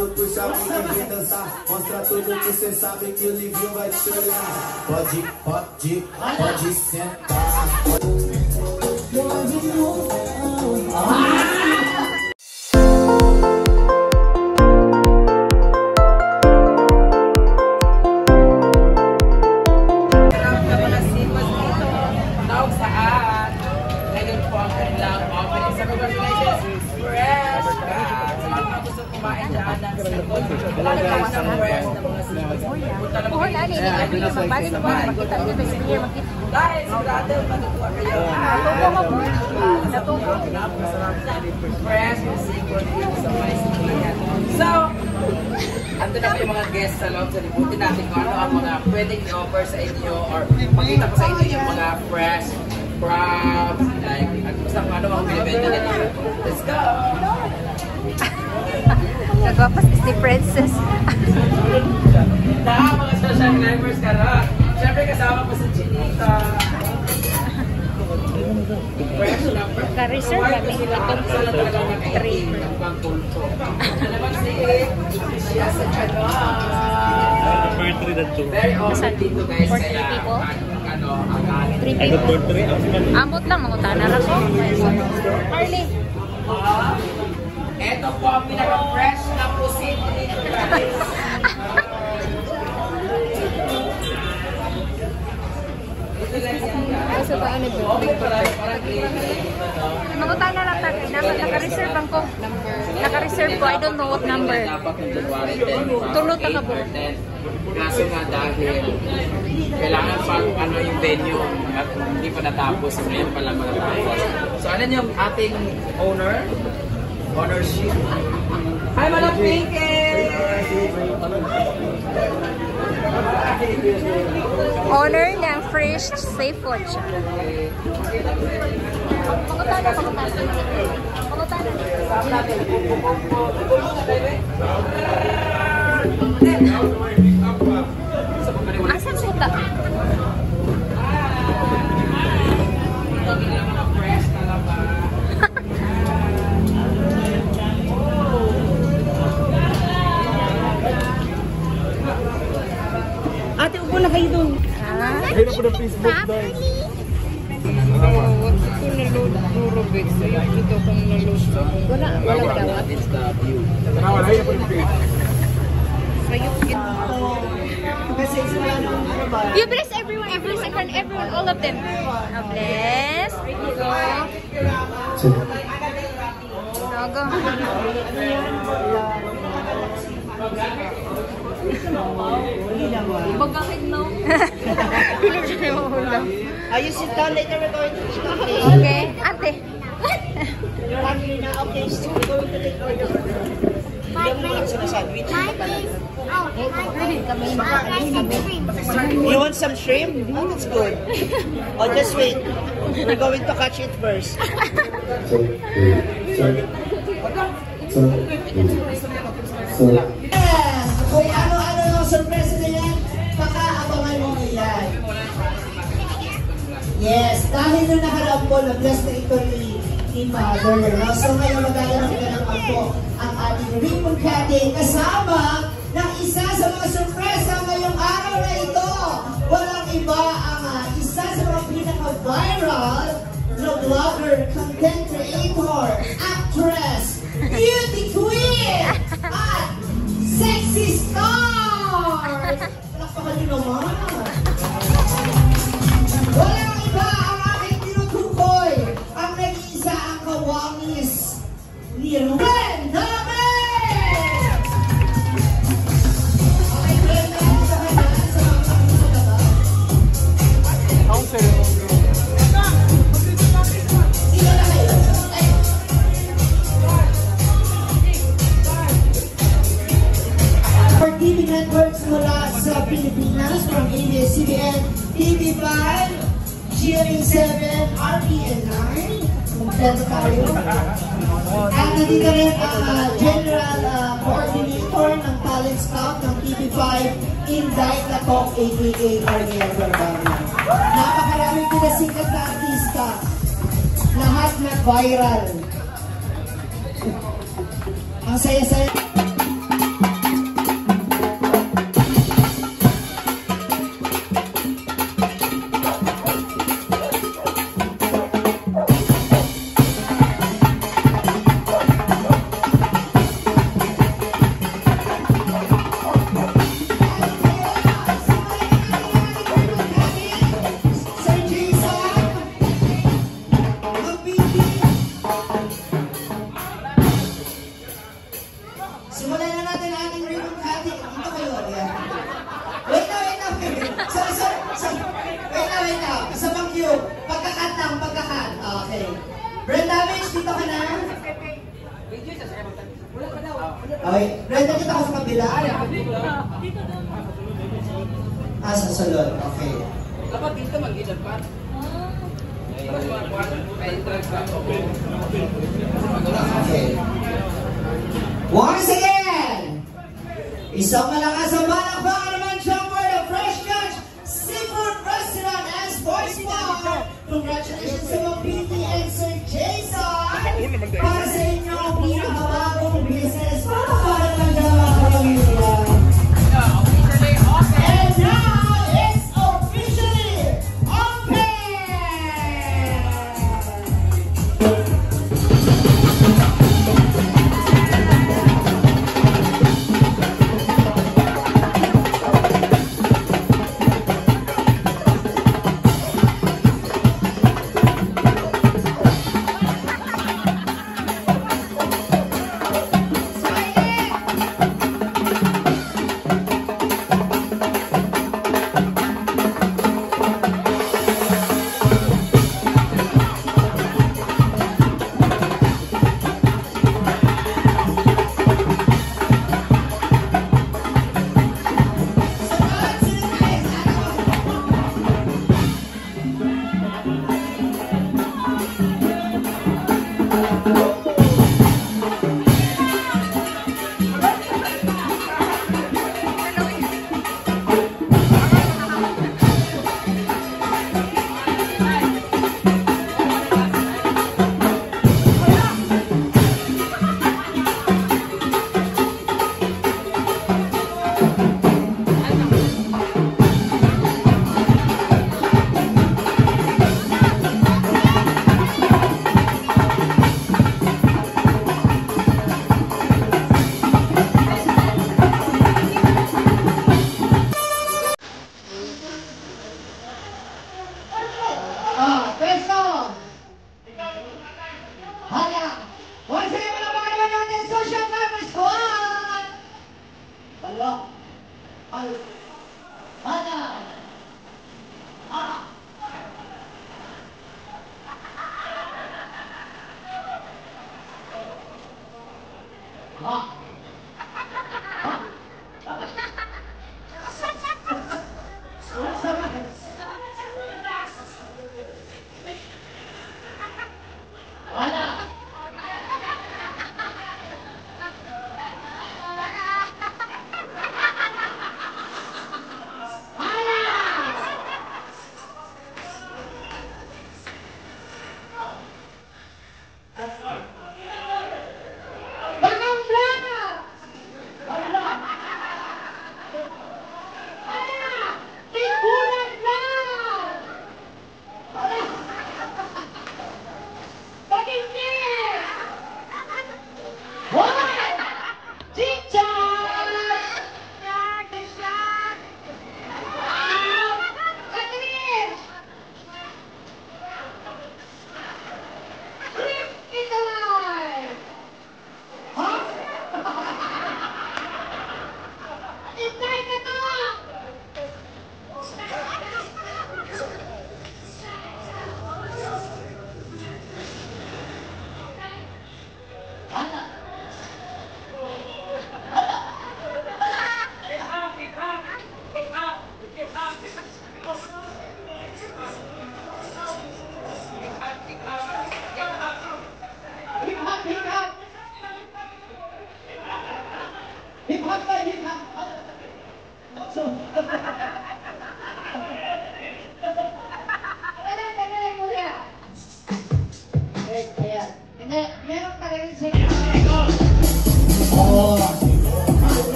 lado, puxa a pique e vem dançar. Mostra tudo que cê sabe que o Livinho vai te olhar. Pode sentar. Magbalik ko na makita dito sa pier makita. Guys, sigurado matutuwa kayo. Natutuwa. Fresh and seafood dito sa Maisikian. So, ando na po yung mga guests sa loob. So, libutin natin kung ano ang mga pwedeng i-offer sa inyo or pakita ko sa inyo yung mga fresh crabs, like, basta kung ano ang binibenta nila. Let's go! Nagwapas is ni Princess. Mga social climbers ka na. Siyempre kasama ko sa Chinita. Ka-reserve kami. Itong 3. Ano ba si siya sa Chano? Very awesome dito guys. For 3 people? Ano, ang 3 people. Amot lang, mga tanara ko. Harley. Ito po ang pinaka-fresh na pusit dito guys. Sa paano ba? Mangutan na lang tayo. Naka-reserve ang ko. Naka-reserve ko. I don't know what number. Tulot ka po. Kaso nga dahil kailangan pa ano yung venue at hindi pa natapos. Ngayon pa lang matatapos. So ano yung ating owner? Ownership. Hi, Madam Pinky! Owner ng Fresh Seafood siya. Asan suta? Ate, upo na kayo doon. Ayun na po na Facebook guys. Wala ba daw? You bless everyone, everyone, all of them. Bless. Go. Bagahin no? You sit down later, we're going to eat. Okay, ate. Okay, so we're going to take order. 5 minutes. 5 minutes. Oh, You want some shrimp? Oh, that's good. Oh, just wait. We're going to catch it first. Kung ano-ano yung surprise na yan, paka-abangan mo yan. Yes, dahil na naharap ko, na-bless na ito ni Mother. No? So ngayon magagalang ka ng ako ang ating ribbon cutting kasama ng isa sa mga surpresa ngayong araw na ito. Walang iba ang isa sa mga pinaka-viral na vlogger, content creator, actress, beauty queen, at sexy stars! Palakpakan nyo naman! Walang iba ang aking tinutukoy, ang nag-iisa ang kawangis ni Ren Namen! Okay, Ren Namen sa kanya sa mga kapito na ba? Ang seryoso. Sino na kayo? For TV networks mula sa Pilipinas, from ABS-CBN, TV5, GMA7, RPN9, kompleto tayo. At nandito rin ang General Coordinator ng Talent Scout ng TV5, Inday Latok, a.k.a. Ariel Barbaro. Napakaraming pinasikat na artista. Lahat nag-viral. Ang saya-saya. natin ang ating ribbon cutting. Dito kayo. Ayan. Wait na. Wait na. Isa pang cue. Pagkakat lang, pagkakat. Okay. Brenda Mitch, dito ka na. Okay. Brenda, dito ka sa kabila. Sa salon. Okay. Dapat dito mag-ilapat. Okay. Once again, isang malakas ang palakpakan naman siya for the Fresh Catch Seafood Restaurant and Sports Bar. Congratulations sa mga PT and Sir Jason para sa inyong pinakabagong business para naman dyan mga kapamilya. And now, it's officially open!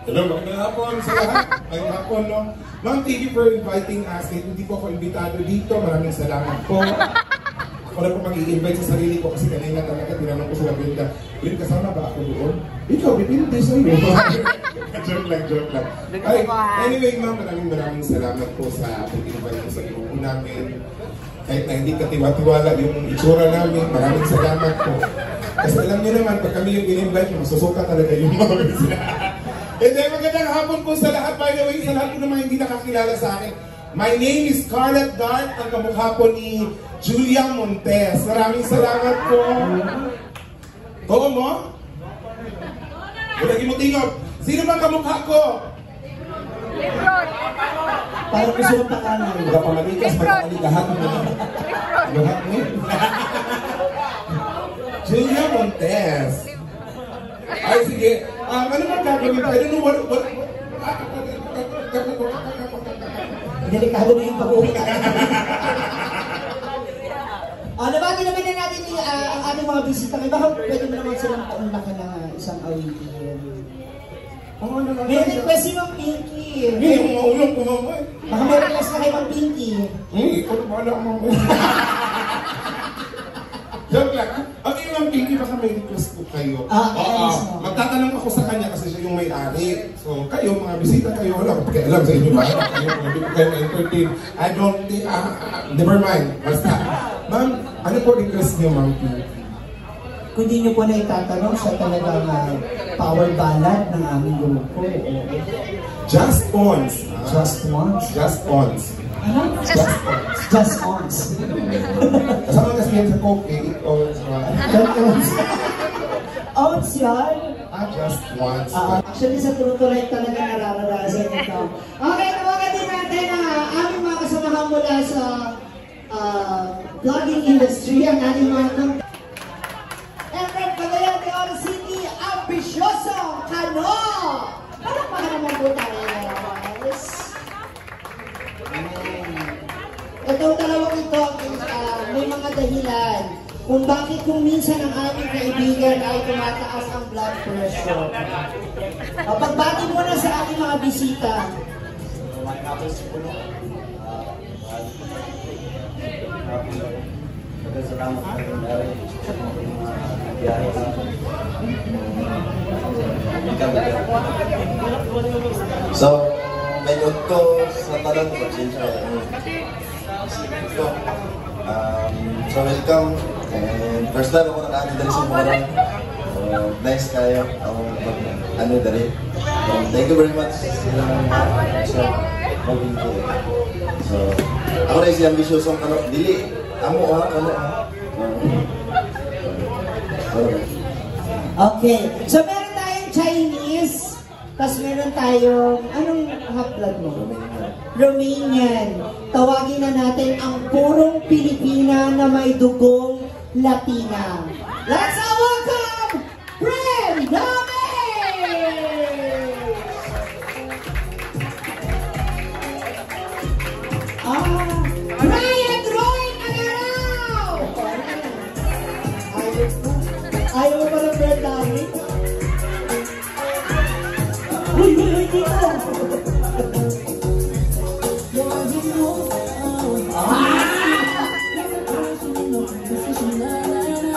Hello, magandang hapon sa lahat. Magandang hapon, no? Ma'am, thank you for inviting us. Kahit hindi po ako imbitado dito, maraming salamat po. Ako na po mag-i-invite sa sarili ko kasi kanina talaga tinanong ko sila, Brenda, kasama ba ako doon? Ikaw, dipindi sa'yo. Joke lang, joke lang. Ay, anyway, ma'am, maraming salamat po sa pag-invite mo sa grupo namin. Kahit na hindi katiwa-tiwala yung itsura namin, maraming salamat po. Kasi alam niyo naman, pag kami yung in-invite, masusuka talaga yung mga bisita. And then, magandang hapon po sa lahat. By the way, sa lahat po naman hindi nakakilala sa akin. My name is Scarlett Dart, ang kamukha po ni Julia Montes. Maraming salamat po. Oo mo? Lagi mo tingog. Sino bang kamukha ko? Lebron. Parang gusto ng pakanan. Huwag pa manikas, magkakaligahan mo. Lahat mo. Julia Montes. Ay, sige. Ano ba gagawin? I don't know what... Delikado na yung pag-uwi. Nabati naman na natin ang ating mga bisita. Baka pwede mo naman silang paunlakan na isang awitin. May request si Mang Pinky. Hindi, umaulong ko naman. Baka may request na kay Mang Pinky. Ikaw na wala mo. Joke lang. Okay, Mang Pinky, baka may request po kayo. Magtatanong ako sa kanya kasi siya yung may-ari. So, kayo, mga bisita kayo, wala ko pakialam sa inyo ba? Hindi ko kayo na-entertain. I don't think, never mind. Basta. Ma'am, ano po request niyo, Mang Pinky? Kung di nyo po na itatanong, siya talagang power ballad ng aming grupo. Just Ons. Just once. Just Ons. Ano? Just Ons. Just once. Kasama kasi yan sa Coke, Ons. Just once. Once yan? Just once. Actually, sa tuloy talaga nararanasan ito. Okay, tawagan din natin ang aming mga kasamahan mula sa vlogging industry, ang ating mga Efren Cagayan de Oro City, Ambisyoso Kano! Palakpakan naman po tayo, guys. Itong dalawang ito, may mga dahilan kung bakit kung minsan ang aming kaibigan ay tumataas ang blood pressure. Pagbati muna sa ating mga bisita. Salamat sa nangyari. Biyahe sa So, medyo to sa talang pasensya. So, welcome. And first time ako nakaano dali sa Morong. Nice kayo. Ano dali. Thank you very much. So, ako rin si Ambisyosong Kano. Dili. Amo ano Okay. So, meron tayong Chinese. Tapos meron tayong, anong haplag mo? Romanian. Tawagin na natin ang purong Pilipina na may dugong Latina. Let's all welcome Fred Dame! Brian Roy Agaraw! Ayaw mo pa ng Fred Dame? Uy, dito!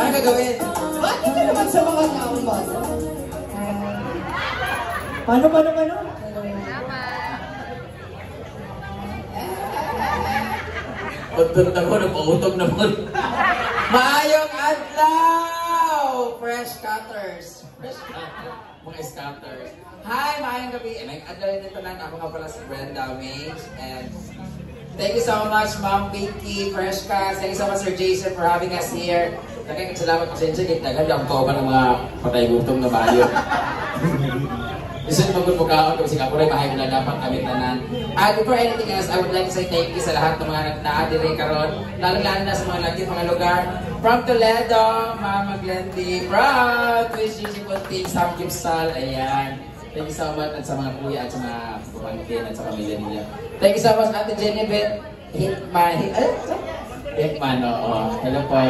Ano gagawin? Bakit ka naman sa mga taong ba? Paano? Pagdurot ako, nagpautog naman. Maayong adlaw! Fresh cutters. Mga scatters. Hi, maayong gabi. Nag-adlaw rin ito lang. Ako nga pala si Brenda Mage. And thank you so much, Ma'am Pinky, Fresh Cast. Thank you so much, Sir Jason, for having us here. Salamat po sa inyo. Nagandang po ka ng mga patay-gutom na bayo. Gusto nyo magpupukawin kasi ako rin mahay na dapat kami tanan. Before anything else, I would like to say thank you sa lahat ng mga nag-naadiri karon, lalo-lalo na sa mga lagi mga lugar. From Toledo, Mama Glendy, from Twist Gigi Punting, Sam Gipsal, ayan. Thank you so much at sa mga kuya at sa mga pamangkin at sa pamilya niya. Thank you so much, Ate Jennifer Hitman, oo. Hello po.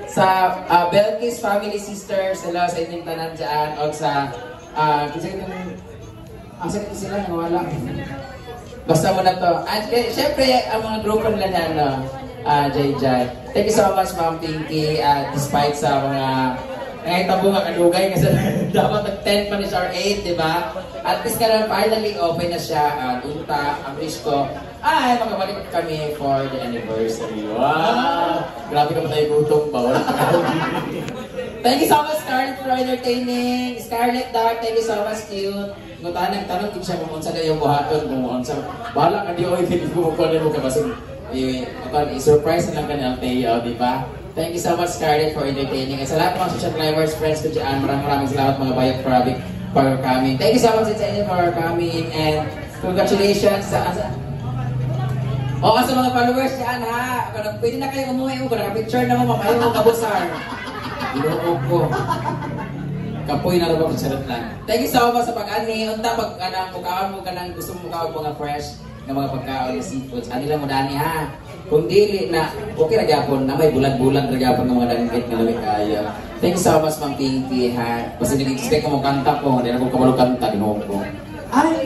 Sa Belkis Family Sisters, hello sa inyong tanan dyan, o sa ang sakit sila, nawala. Basta mo na to. At syempre, ang mga grupo nila na Jay. Thank you so much, Ma'am Pinky. Despite sa mga Kahit tabo nga kadugay kasi dapat nag-10 pa ni siya or 8, di ba? At least ka na finally open na siya. Unta, ang wish ko, ay makabalik kami for the anniversary. Wow! Grabe ka tayo gutong ba? Wala ka. Thank you so much, Scarlett, for entertaining. Scarlett, Dark, thank you so much, cute. Nguntahan ng tanong, hindi siya kumunsa na yung buhaton. Kumunsa. Bahala ka di oy, hindi kumukuha na mo ka. I-surprise na lang ka ni Alteo, di ba? Thank you so much, Scarlett, for entertaining. At sa lahat ng mga social climbers, friends ko dyan, maraming salamat mga bayot for coming. Thank you so much sa inyo for coming. And congratulations sa mga followers dyan, ha? Pwede na kayo umuwi ko. Naka-picture na mo, makayo mo kabusar. Inuog ko. Kapoy na lang charot lang. Thank you so much sa pag-ani. Unta, mukhaan mo ka ng gusto mo mukhaan mga fresh na mga pagkaon ng seafoods. Ano lang mo dani, ha? Kung dili na, okay na gyapon na may bulan-bulan na gyapon ng mga danggit na lamig kayo. Thank you so much, Ma'am Pinky, ha? Kasi nag-expect ko mo kanta ko, hindi na ko kabalo kanta, ginuog ko. Ay,